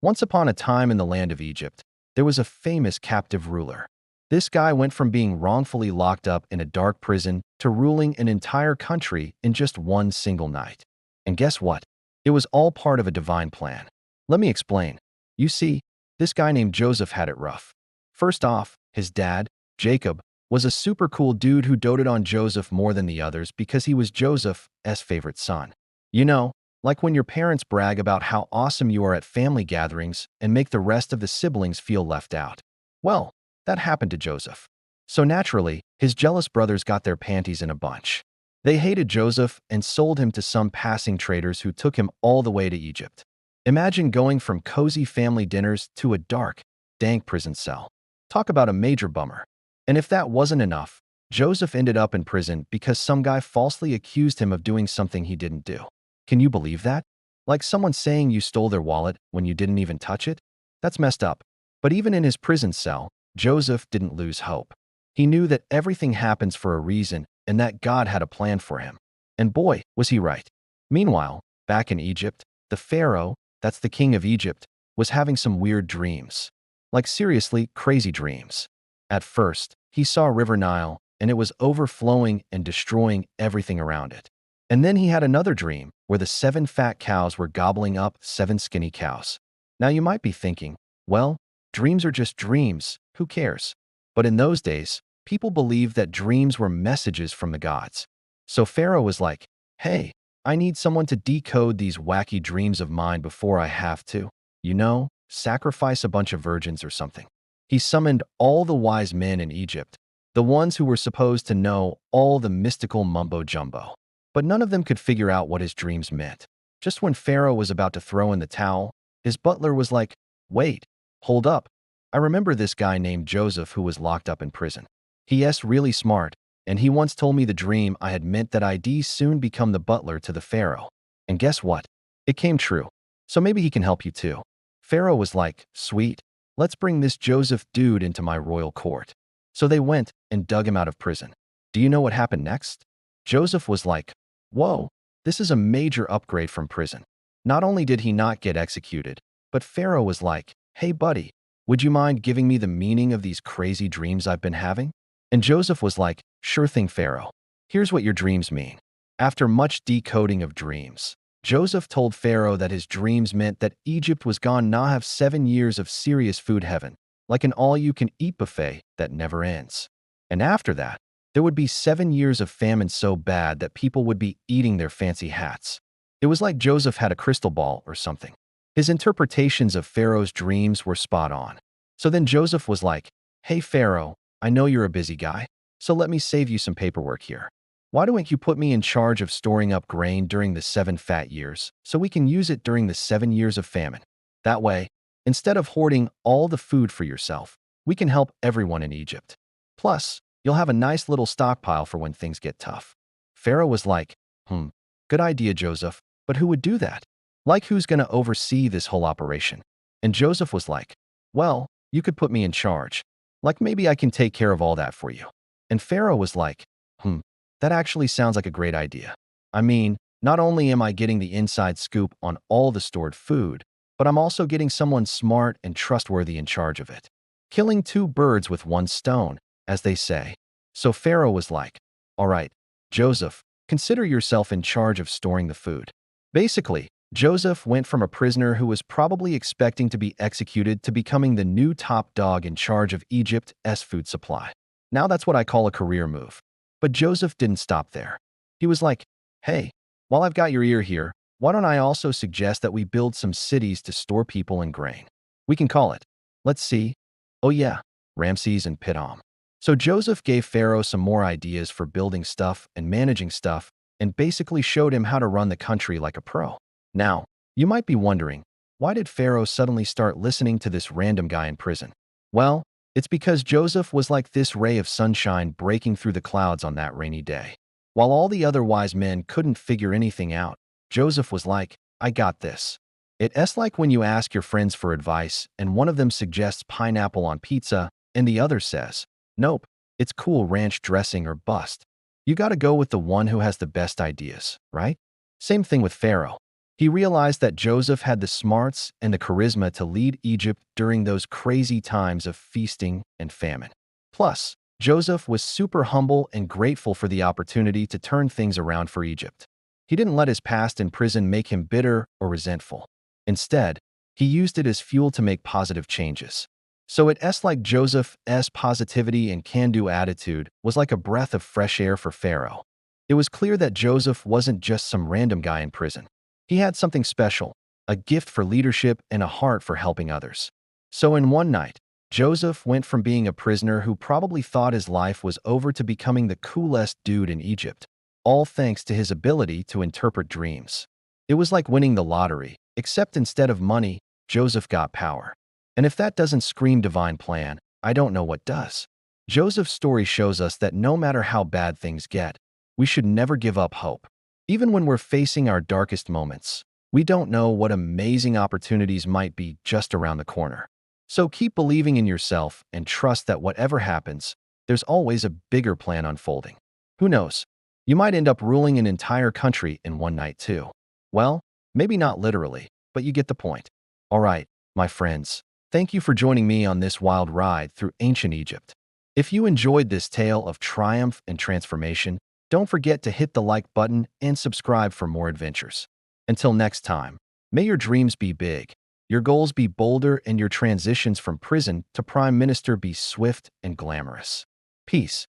Once upon a time in the land of Egypt, there was a famous captive ruler. This guy went from being wrongfully locked up in a dark prison to ruling an entire country in just one single night. And guess what? It was all part of a divine plan. Let me explain. You see, this guy named Joseph had it rough. First off, his dad, Jacob, was a super cool dude who doted on Joseph more than the others because he was Joseph's favorite son. You know, like when your parents brag about how awesome you are at family gatherings and make the rest of the siblings feel left out. Well, that happened to Joseph. So naturally, his jealous brothers got their panties in a bunch. They hated Joseph and sold him to some passing traders who took him all the way to Egypt. Imagine going from cozy family dinners to a dark, dank prison cell. Talk about a major bummer. And if that wasn't enough, Joseph ended up in prison because some guy falsely accused him of doing something he didn't do. Can you believe that? Like someone saying you stole their wallet when you didn't even touch it? That's messed up. But even in his prison cell, Joseph didn't lose hope. He knew that everything happens for a reason and that God had a plan for him. And boy, was he right. Meanwhile, back in Egypt, the Pharaoh, that's the king of Egypt, was having some weird dreams. Like seriously crazy dreams. At first, he saw River Nile, and it was overflowing and destroying everything around it. And then he had another dream where the 7 fat cows were gobbling up 7 skinny cows. Now you might be thinking, well, dreams are just dreams, who cares? But in those days, people believed that dreams were messages from the gods. So Pharaoh was like, hey, I need someone to decode these wacky dreams of mine before I have to, sacrifice a bunch of virgins or something. He summoned all the wise men in Egypt, the ones who were supposed to know all the mystical mumbo-jumbo. But none of them could figure out what his dreams meant. Just when Pharaoh was about to throw in the towel, his butler was like, wait, hold up. I remember this guy named Joseph who was locked up in prison. He's really smart, and he once told me the dream I had meant that I'd soon become the butler to the Pharaoh. And guess what? It came true. So maybe he can help you too. Pharaoh was like, sweet, let's bring this Joseph dude into my royal court. So they went and dug him out of prison. Do you know what happened next? Joseph was like, whoa, this is a major upgrade from prison. Not only did he not get executed, but Pharaoh was like, hey buddy, would you mind giving me the meaning of these crazy dreams I've been having? And Joseph was like, sure thing, Pharaoh. Here's what your dreams mean. After much decoding of dreams, Joseph told Pharaoh that his dreams meant that Egypt was gone now have 7 years of serious food heaven, like an all-you-can-eat buffet that never ends. And after that, there would be 7 years of famine so bad that people would be eating their fancy hats. It was like Joseph had a crystal ball or something. His interpretations of Pharaoh's dreams were spot on. So then Joseph was like, hey Pharaoh, I know you're a busy guy, so let me save you some paperwork here. Why don't you put me in charge of storing up grain during the 7 fat years so we can use it during the 7 years of famine? That way, instead of hoarding all the food for yourself, we can help everyone in Egypt. Plus, you'll have a nice little stockpile for when things get tough. Pharaoh was like, good idea, Joseph, but who would do that? Like who's going to oversee this whole operation? And Joseph was like, well, you could put me in charge. Like maybe I can take care of all that for you. And Pharaoh was like, that actually sounds like a great idea. I mean, not only am I getting the inside scoop on all the stored food, but I'm also getting someone smart and trustworthy in charge of it. Killing 2 birds with 1 stone, as they say. So Pharaoh was like, all right, Joseph, consider yourself in charge of storing the food. Basically, Joseph went from a prisoner who was probably expecting to be executed to becoming the new top dog in charge of Egypt's food supply. Now that's what I call a career move. But Joseph didn't stop there. He was like, hey, while I've got your ear here, why don't I also suggest that we build some cities to store people and grain? We can call it, let's see, oh yeah, Ramses and Pithom. So Joseph gave Pharaoh some more ideas for building stuff and managing stuff and basically showed him how to run the country like a pro. Now, you might be wondering, why did Pharaoh suddenly start listening to this random guy in prison? Well, it's because Joseph was like this ray of sunshine breaking through the clouds on that rainy day. While all the other wise men couldn't figure anything out, Joseph was like, I got this. It's like when you ask your friends for advice and one of them suggests pineapple on pizza and the other says, nope, it's cool ranch dressing or bust. You gotta go with the one who has the best ideas, right? Same thing with Pharaoh. He realized that Joseph had the smarts and the charisma to lead Egypt during those crazy times of feasting and famine. Plus, Joseph was super humble and grateful for the opportunity to turn things around for Egypt. He didn't let his past in prison make him bitter or resentful. Instead, he used it as fuel to make positive changes. So it's like Joseph's positivity and can-do attitude was like a breath of fresh air for Pharaoh. It was clear that Joseph wasn't just some random guy in prison. He had something special, a gift for leadership and a heart for helping others. So in one night, Joseph went from being a prisoner who probably thought his life was over to becoming the coolest dude in Egypt, all thanks to his ability to interpret dreams. It was like winning the lottery, except instead of money, Joseph got power. And if that doesn't scream divine plan, I don't know what does. Joseph's story shows us that no matter how bad things get, we should never give up hope. Even when we're facing our darkest moments, we don't know what amazing opportunities might be just around the corner. So keep believing in yourself and trust that whatever happens, there's always a bigger plan unfolding. Who knows? You might end up ruling an entire country in one night too. Well, maybe not literally, but you get the point. All right, my friends, thank you for joining me on this wild ride through ancient Egypt. If you enjoyed this tale of triumph and transformation, don't forget to hit the like button and subscribe for more adventures. Until next time, may your dreams be big, your goals be bolder, and your transitions from prison to prime minister be swift and glamorous. Peace.